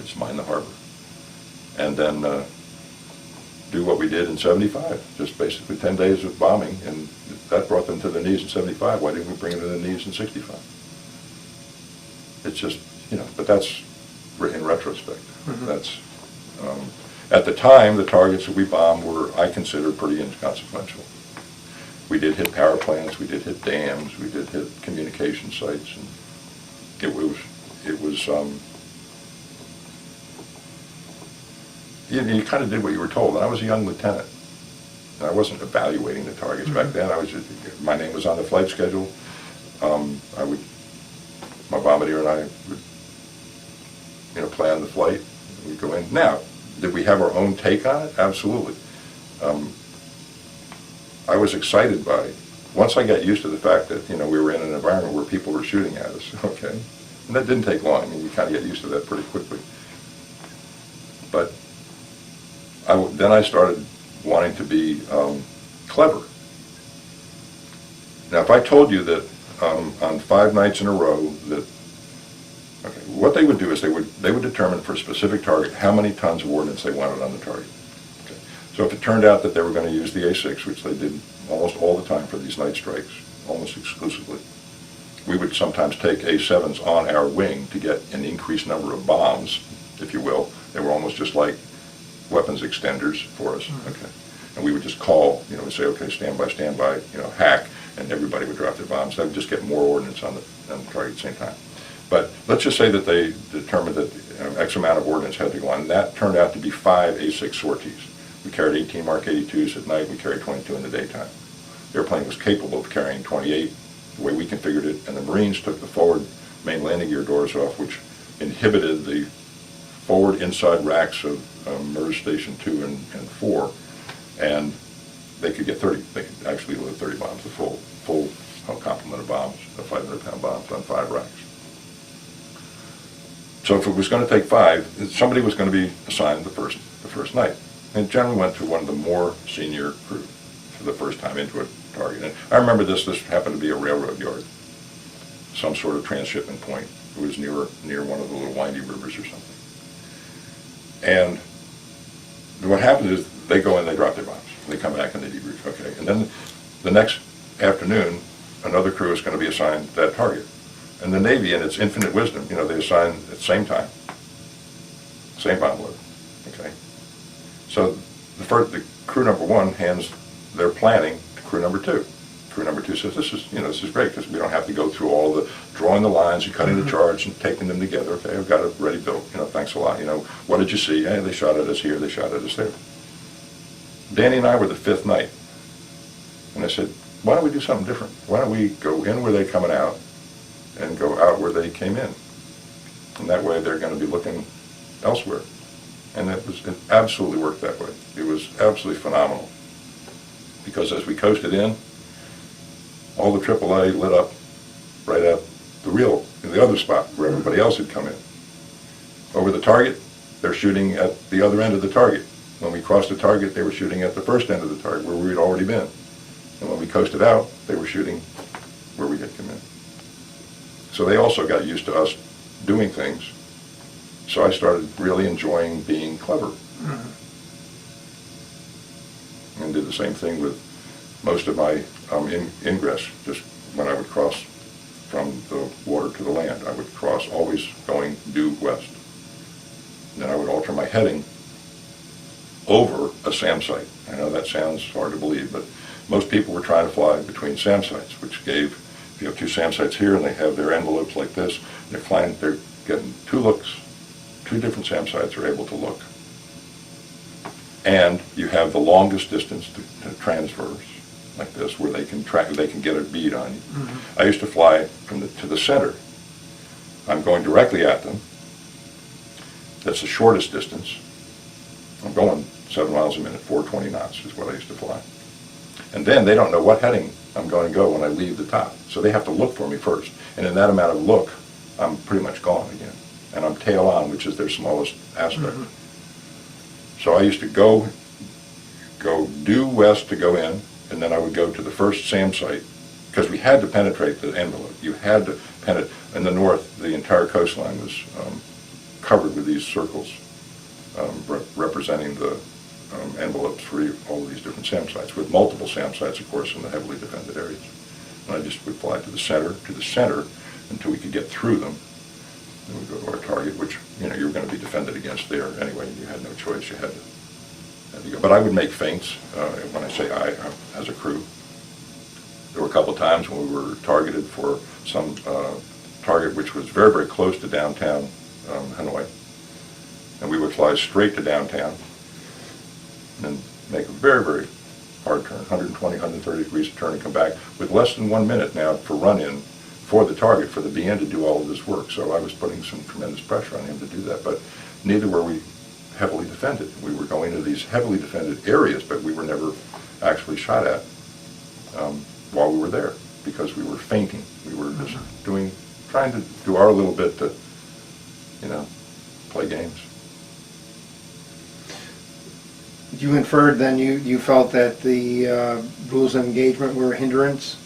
S2: just mine the harbor. And then do what we did in 75, just basically 10 days of bombing, and that brought them to their knees in 75. Why didn't we bring them to their knees in 65? It's just, but that's in retrospect. That's, at the time, the targets that we bombed were, I consider, pretty inconsequential. We did hit power plants, we did hit dams, we did hit communication sites, and it was you kind of did what you were told. And I was a young lieutenant, and I wasn't evaluating the targets back then. My name was on the flight schedule. My bombardier and I would, plan the flight. We'd go in. Now, did we have our own take on it? Absolutely. I was excited by it. Once I got used to the fact that, we were in an environment where people were shooting at us, okay? And that didn't take long. I mean, you kind of get used to that pretty quickly. But then I started wanting to be clever. Now, if I told you that on 5 nights in a row that, okay, what they would do is they would determine for a specific target how many tons of ordnance they wanted on the target. Okay. So if it turned out that they were going to use the A6, which they did almost all the time for these night strikes, almost exclusively, we would sometimes take A7s on our wing to get an increased number of bombs, if you will. They were almost just like weapons extenders for us. Okay. And we would just call, we'd say, okay, stand by, hack, and everybody would drop their bombs. They would just get more ordnance on the target at the same time. But let's just say that they determined that X amount of ordnance had to go on, and that turned out to be 5 A6 sorties. We carried 18 Mark 82s at night, we carried 22 in the daytime. The airplane was capable of carrying 28, the way we configured it, and the Marines took the forward main landing gear doors off, which inhibited the forward inside racks of MERS Station 2 and 4, and they could get 30, they could actually load 30 bombs, the full complement of bombs, the 500-pound bombs on 5 racks. So if it was going to take 5, somebody was going to be assigned the first night. And it generally went to one of the more senior crew for the first time into a target. And I remember this happened to be a railroad yard, some sort of transshipment point. It was near one of the little windy rivers or something. And what happens is they go in, they drop their bombs. They come back and they debrief, okay. And then the next afternoon, another crew is going to be assigned that target. And the Navy, in its infinite wisdom, they assign at the same time, same bomb load, okay. So the crew number 1 hands their planning to crew number 2. Crew number 2 says, this is great because we don't have to go through all the drawing the lines and cutting the charts and taking them together. Okay, I've got it ready built. Thanks a lot. What did you see? Hey, they shot at us here. They shot at us there. Danny and I were the 5th night, and I said, why don't we do something different? Why don't we go in where they're coming out and go out where they came in? And that way they're going to be looking elsewhere. And it absolutely worked that way. It was absolutely phenomenal. Because as we coasted in, all the AAA lit up right at the other spot where everybody else had come in. Over the target, they're shooting at the other end of the target. When we crossed the target, they were shooting at the first end of the target where we'd already been. And when we coasted out, they were shooting where we had come in. So they also got used to us doing things. So I started really enjoying being clever. Mm-hmm. And did the same thing with most of my ingress, just when I would cross from the water to the land. I would cross always going due west. And then I would alter my heading over a SAM site. I know that sounds hard to believe, but most people were trying to fly between SAM sites, which gave, if you have 2 SAM sites here and they have their envelopes like this, they're getting 2 looks. 2 different SAM sites are able to look. And you have the longest distance to transverse, like this, where they can get a bead on you. Mm-hmm. I used to fly to the center. I'm going directly at them. That's the shortest distance. I'm going 7 miles a minute, 420 knots is what I used to fly. And then they don't know what heading I'm going to go when I leave the top. So they have to look for me first. And in that amount of look, I'm pretty much gone again. And I'm tail on, which is their smallest aspect. Mm-hmm. So I used to go due west to go in, and then I would go to the first SAM site, because we had to penetrate the envelope. You had to penetrate. In the north, the entire coastline was covered with these circles representing the envelopes for all of these different SAM sites, with multiple SAM sites, of course, in the heavily defended areas. And I just would fly to the center, until we could get through them. Then we go to our target, which you were going to be defended against there anyway. You had no choice. You had to go. But I would make feints when I say I, as a crew. There were a couple times when we were targeted for some target which was very, very close to downtown Hanoi, and we would fly straight to downtown and make a very, very hard turn, 120, 130 degrees of turn, and come back with less than 1 minute now for run-in for the target, for the BN to do all of this work. So I was putting some tremendous pressure on him to do that, but neither were we heavily defended. We were going to these heavily defended areas, but we were never actually shot at while we were there, because we were feinting. We were just trying to do our little bit to, play games.
S1: You inferred then you felt that the rules of engagement were a hindrance?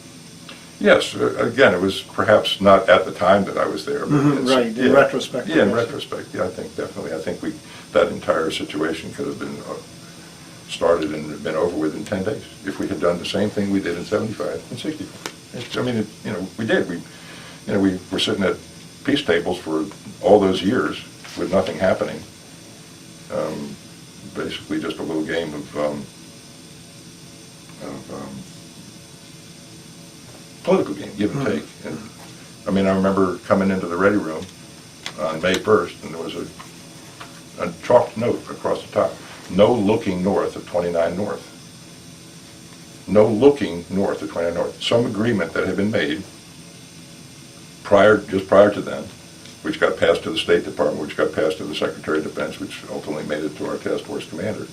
S2: Yes, again, it was perhaps not at the time that I was there. But
S1: Right, in retrospect.
S2: Yeah, in retrospect, yeah, I think definitely. I think that entire situation could have been started and been over with in 10 days if we had done the same thing we did in 75 and 65. I mean, we did. We were sitting at peace tables for all those years with nothing happening. Basically just a little game of political game, give and take. And I mean, I remember coming into the ready room on May 1st, and there was a chalked note across the top: no looking north of 29 North. No looking north of 29 North. Some agreement that had been made just prior to then, which got passed to the State Department, which got passed to the Secretary of Defense, which ultimately made it to our task force commander,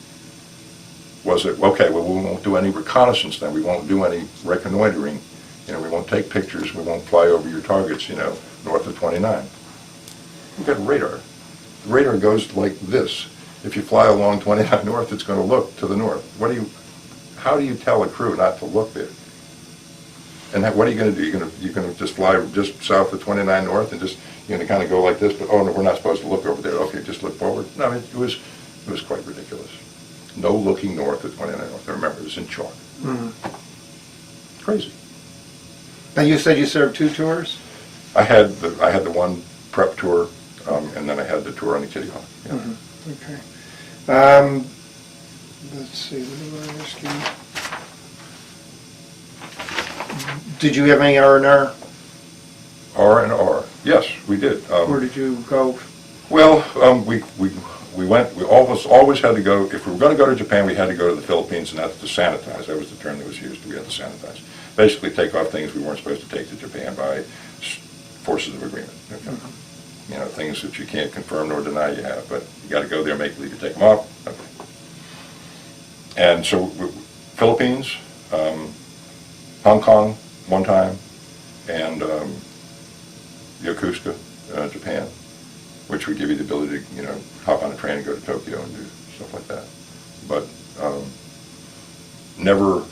S2: was that, okay, well, we won't do any reconnaissance then, we won't do any reconnoitering, we won't take pictures, we won't fly over your targets, north of 29. We've got radar. The radar goes like this. If you fly along 29 North, it's going to look to the north. How do you tell a crew not to look there? And what are you going to do? You're going to just fly just south of 29 North and just, you're going to kind of go like this, but, oh, no, we're not supposed to look over there. Okay, just look forward. No, it was quite ridiculous. No looking north of 29 North. I remember, it was in chalk. Mm-hmm. Crazy.
S1: Now, you said you served 2 tours?
S2: I had the one prep tour, and then I had the tour on the Kitty Hawk. Yeah.
S1: Mm-hmm. Okay. Let's see, what do I ask you? Did you have any R&R?
S2: R&R, yes, we did.
S1: Where did you go?
S2: Well, we went. We always had to go. If we were going to go to Japan, we had to go to the Philippines, and that's to sanitize. That was the term that was used. We had to sanitize. Basically, take off things we weren't supposed to take to Japan by forces of agreement. Okay. Mm-hmm. Things that you can't confirm nor deny you have, but you got to go there, make believe you take them off. Okay. And so, Philippines, Hong Kong, one time, and Yokosuka, Japan, which would give you the ability to, hop on a train and go to Tokyo and do stuff like that. But never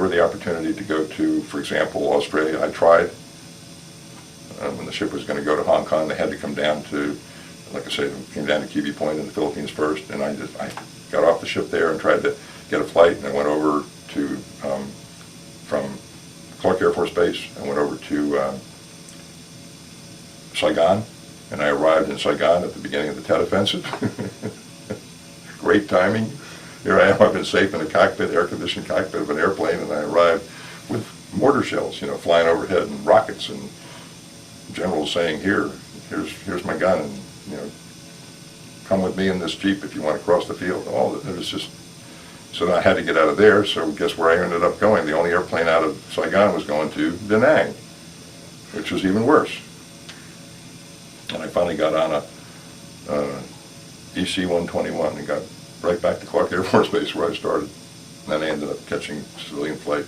S2: the opportunity to go to, for example, Australia. I tried. When the ship was going to go to Hong Kong, they had to come down to, like I said, came down to Kiwi Point in the Philippines first, and I got off the ship there and tried to get a flight, and I went over to, from Clark Air Force Base, I went over to Saigon, and I arrived in Saigon at the beginning of the Tet Offensive. Great timing. Here I am, I've been safe in a cockpit, air-conditioned cockpit of an airplane, and I arrived with mortar shells, flying overhead, and rockets, and generals saying, here's my gun, and, come with me in this Jeep if you want to cross the field. It was just, so I had to get out of there, so guess where I ended up going? The only airplane out of Saigon was going to Da Nang, which was even worse. And I finally got on a EC-121 and got right back to Clark Air Force Base where I started. And then I ended up catching a civilian flight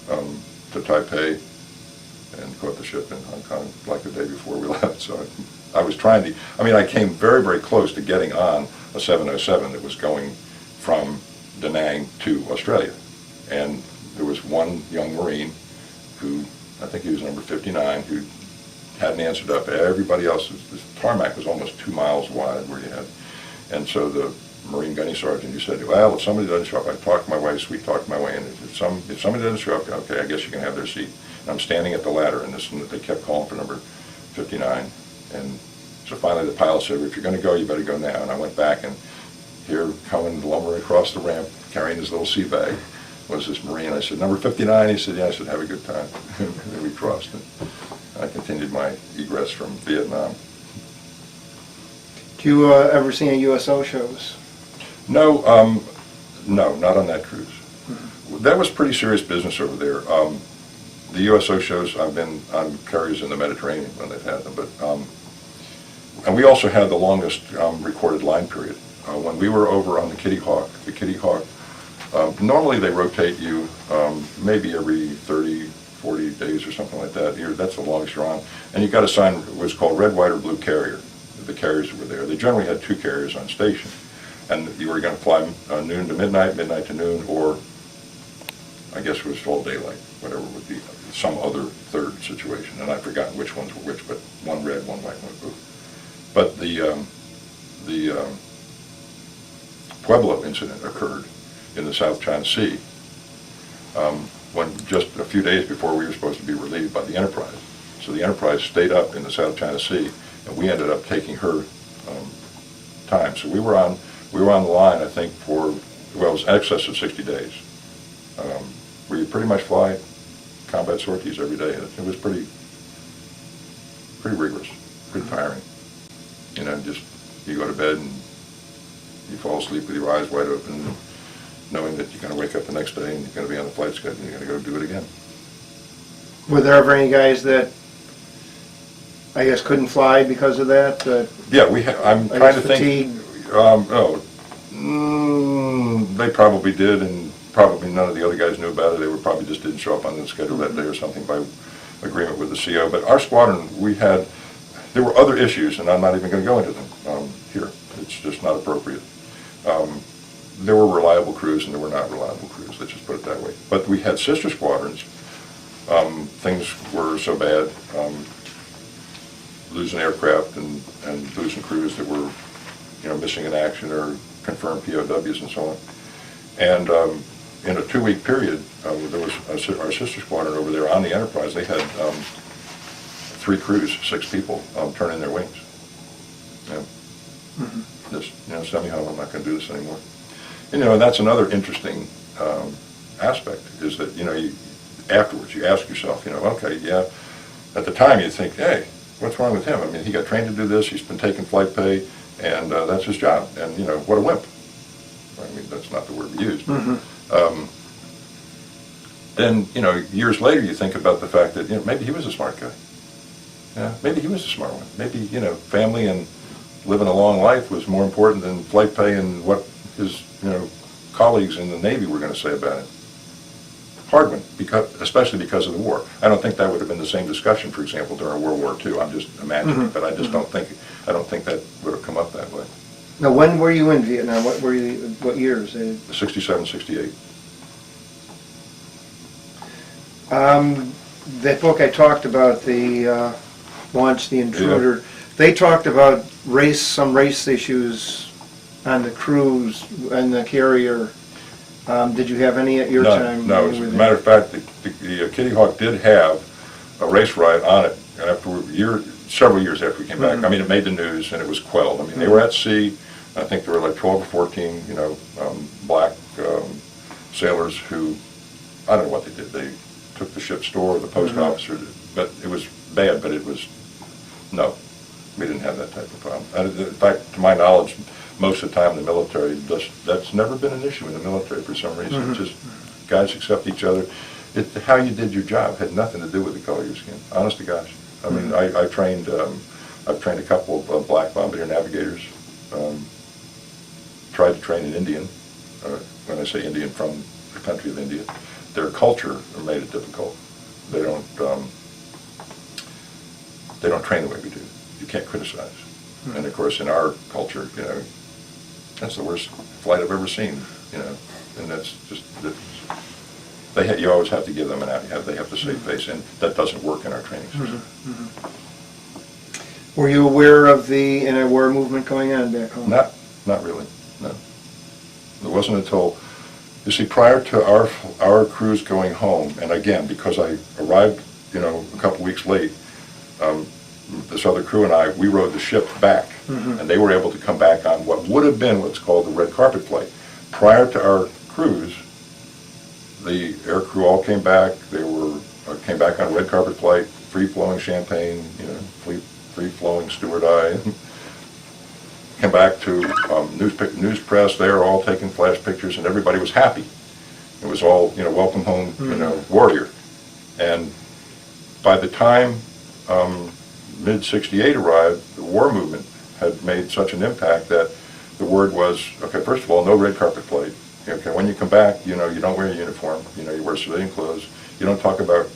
S2: to Taipei and caught the ship in Hong Kong like the day before we left. So I was trying to, I came very, very close to getting on a 707 that was going from Da Nang to Australia. And there was one young Marine who, I think he was number 59, who hadn't answered up. Everybody else, the tarmac was almost 2 miles wide where you had. And so the Marine gunny sergeant, he said, well, if somebody doesn't show up, I talked my way, sweet talked my way in. If somebody doesn't show up, okay, I guess you can have their seat. And I'm standing at the ladder, and they kept calling for number 59. And so finally the pilot said, if you're going to go, you better go now. And I went back, and here coming lumbering across the ramp, carrying his little sea bag, was this Marine. I said, number 59? He said, yeah. I said, have a good time. And then we crossed, and I continued my egress from Vietnam.
S1: Do you ever see any USO shows?
S2: No, not on that cruise. Mm-hmm. That was pretty serious business over there. The USO shows, I've been on carriers in the Mediterranean when they've had them, but and we also had the longest recorded line period. When we were over on the Kitty Hawk, normally they rotate you maybe every 30, 40 days or something like that. That's the longest you're on. And you got assigned what's called red, white, or blue carrier, the carriers that were there. They generally had 2 carriers on station. And you were going to fly noon to midnight, midnight to noon, or I guess it was all daylight, whatever would be some other third situation. And I've forgotten which ones were which, but one red, one white, one blue. But the Pueblo incident occurred in the South China Sea when just a few days before we were supposed to be relieved by the Enterprise. So the Enterprise stayed up in the South China Sea, and we ended up taking her time. So we were on the line, I think, for, well, it was in excess of 60 days. Where you pretty much fly combat sorties every day. It was pretty rigorous, pretty tiring. You know, just you go to bed and you fall asleep with your eyes wide open, knowing that you're going to wake up the next day and you're going to be on the flight schedule and you're going to go do it again.
S1: Were there ever any guys that, I guess, couldn't fly because of that?
S2: Yeah, I'm trying to
S1: fatigue?
S2: think. They probably did, and probably none of the other guys knew about it. They were probably just didn't show up on the schedule that day or something by agreement with the CO. But our squadron, there were other issues, and I'm not even going to go into them here. It's just not appropriate. There were reliable crews and there were not reliable crews, let's just put it that way. But we had sister squadrons. Things were so bad, losing aircraft and losing crews that were, missing in action or confirmed POWs and so on. And in a 2-week period, there was our sister squadron over there on the Enterprise. They had 3 crews, 6 people turn in their wings. Just, send me home. I'm not going to do this anymore. And, that's another interesting aspect is that, afterwards you ask yourself, okay, yeah, at the time you think, hey, what's wrong with him? I mean, he got trained to do this. He's been taking flight pay, and that's his job. And, what a wimp. I mean, that's not the word we used. Then, years later you think about the fact that, maybe he was a smart guy. Yeah, maybe he was a smart one. Maybe, family and living a long life was more important than flight pay and what his, colleagues in the Navy were going to say about it. Hard one, especially because of the war. I don't think that would have been the same discussion, for example, during World War II. I'm just imagining, but I just don't think that would have come up that way.
S1: Now, when were you in Vietnam? What years?
S2: 67, 68.
S1: That book I talked about, the Launch the Intruder, they talked about some race issues on the crews and the carrier. Did you have any at your time?
S2: No, as a matter of fact, the Kitty Hawk did have a race riot on it after several years after we came back. I mean, it made the news and it was quelled. I mean, they were at sea. I think there were like 12 or 14, black sailors who, I don't know what they did. They took the ship's door, the post office, but it was bad, but no, we didn't have that type of problem. In fact, to my knowledge, most of the time in the military, that's never been an issue in the military for some reason. It's just guys accept each other. How you did your job had nothing to do with the color of your skin, honest to gosh. I mean, I've trained a couple of black bombardier navigators. Tried to train an Indian, when I say Indian, from the country of India. Their culture made it difficult. They don't train the way we do. You can't criticize. And of course, in our culture, that's the worst flight I've ever seen. And that's just you always have to give them an out. They have to save face, and that doesn't work in our training system.
S1: Were you aware of the anti-war movement going on back home?
S2: Not really. No. It wasn't until, you see, prior to our cruise going home, and again, because I arrived, a couple weeks late, this other crew and I, we rode the ship back, and they were able to come back on what would have been what's called the red carpet flight. Prior to our cruise, the air crew all came back. They came back on red carpet flight, free-flowing champagne, free-flowing Stewart eye. Came back to news press. They were all taking flash pictures, and everybody was happy. It was all, welcome home, warrior. And by the time mid-68 arrived, the war movement had made such an impact that the word was, okay, first of all, no red carpet flight. Okay, when you come back, you don't wear a uniform. You wear civilian clothes. You don't talk about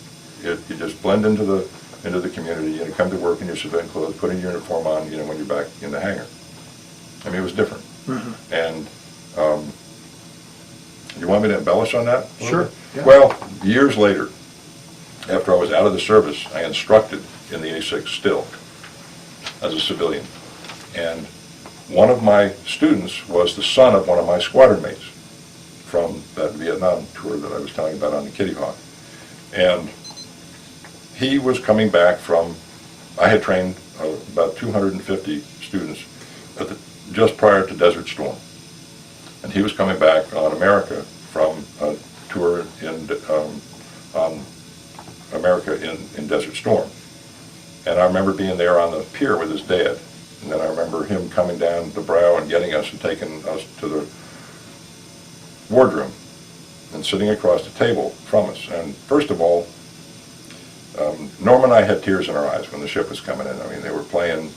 S2: it. You just blend into the community. Come to work in your civilian clothes, put a uniform on, when you're back in the hangar. I mean, it was different. And you want me to embellish on that? a little
S1: Sure,
S2: bit?
S1: yeah.
S2: Well, years later, after I was out of the service, I instructed in the A6 still as a civilian. And one of my students was the son of one of my squadron mates from that Vietnam tour that I was telling you about on the Kitty Hawk. And he was coming back from, I had trained about 250 students just prior to Desert Storm. And he was coming back on America from a tour on America in Desert Storm. And I remember being there on the pier with his dad. And then I remember him coming down the brow and getting us and taking us to the wardroom and sitting across the table from us. And first of all, Norm and I had tears in our eyes when the ship was coming in. I mean, they were playing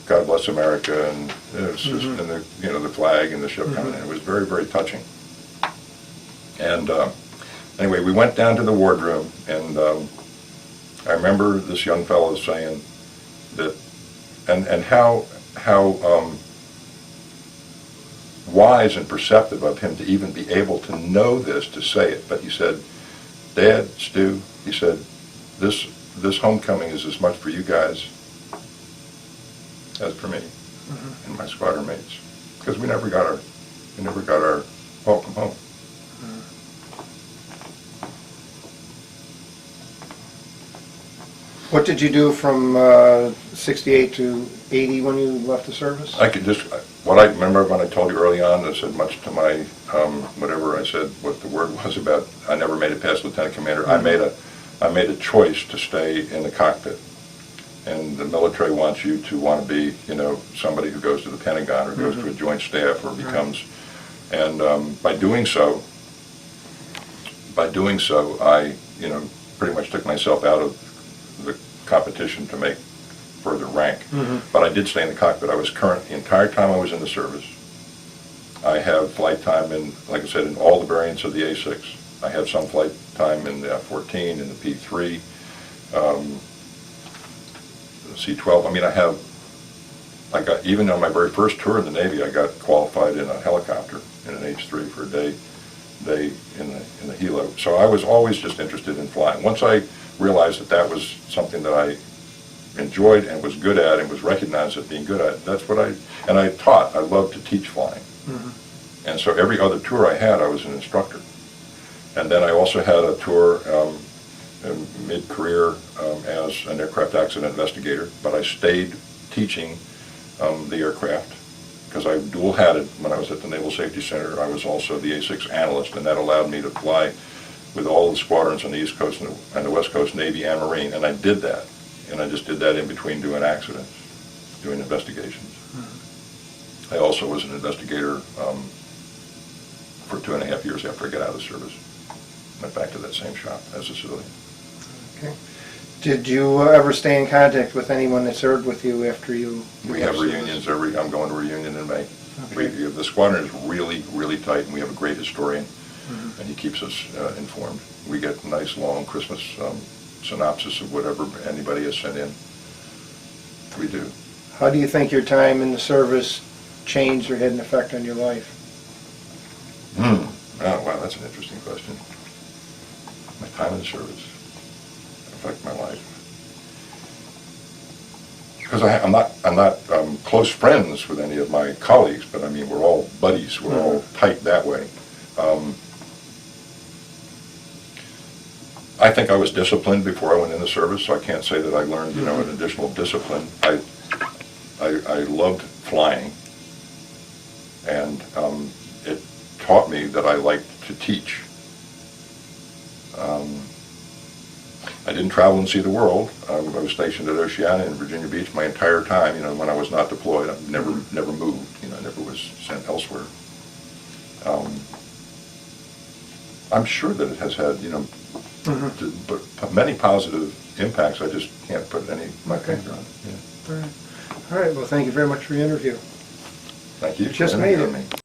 S2: God Bless America, and it was just, and the flag and the ship coming in. It was very, very touching. And anyway, we went down to the wardroom, and I remember this young fellow saying that, and how wise and perceptive of him to even be able to know this, to say it. But he said, "Dad, Stu," he said, this homecoming is as much for you guys as for me and my squadron mates, because we never got our welcome home.
S1: What did you do from 68 to 80 when you left the service?
S2: I could just, what I remember when I told you early on, I said much to my, whatever I said, what the word was about, I never made it past Lieutenant Commander. I made a choice to stay in the cockpit. And the military wants you to want to be, somebody who goes to the Pentagon or goes to a joint staff or becomes, and by doing so, I, pretty much took myself out of the competition to make further rank. But I did stay in the cockpit. I was current the entire time I was in the service. I have flight time in, like I said, in all the variants of the A6. I have some flight time in the F-14, in the P-3, C-12. I mean, I got, even on my very first tour in the Navy, I got qualified in a helicopter in an H-3 for a day in the helo. So I was always just interested in flying. Once I realized that was something that I enjoyed and was good at and was recognized as being good at, that's what I taught. I loved to teach flying. And so every other tour I had, I was an instructor. And then I also had a tour in mid-career as an aircraft accident investigator, but I stayed teaching the aircraft because I dual-hatted when I was at the Naval Safety Center. I was also the A6 analyst, and that allowed me to fly with all the squadrons on the East Coast and the West Coast, Navy and Marine, and I did that. And I just did that in between doing accidents, doing investigations. I also was an investigator for 2.5 years after I got out of the service. Went back to that same shop as a civilian.
S1: Okay. Did you ever stay in contact with anyone that served with you after you?
S2: We have reunions I'm going to a reunion in May.
S1: Okay.
S2: The squadron is really, really tight, and we have a great historian, and he keeps us informed. We get a nice long Christmas synopsis of whatever anybody has sent in. We do.
S1: How do you think your time in the service changed or had an effect on your life?
S2: Oh, wow, that's an interesting question. My time in the service affect my life. Because I'm not close friends with any of my colleagues, but I mean, we're all buddies. We're all tight that way. I think I was disciplined before I went in the service, so I can't say that I learned, an additional discipline. I loved flying, and it taught me that I liked to teach. I didn't travel and see the world. I was stationed at Oceana in Virginia Beach my entire time. When I was not deployed, I never moved. I never was sent elsewhere. I'm sure that it has had, many positive impacts. I just can't put my finger on it. Yeah.
S1: All right. All right. Well, thank you very much for your interview.
S2: Thank you.
S1: Just made it.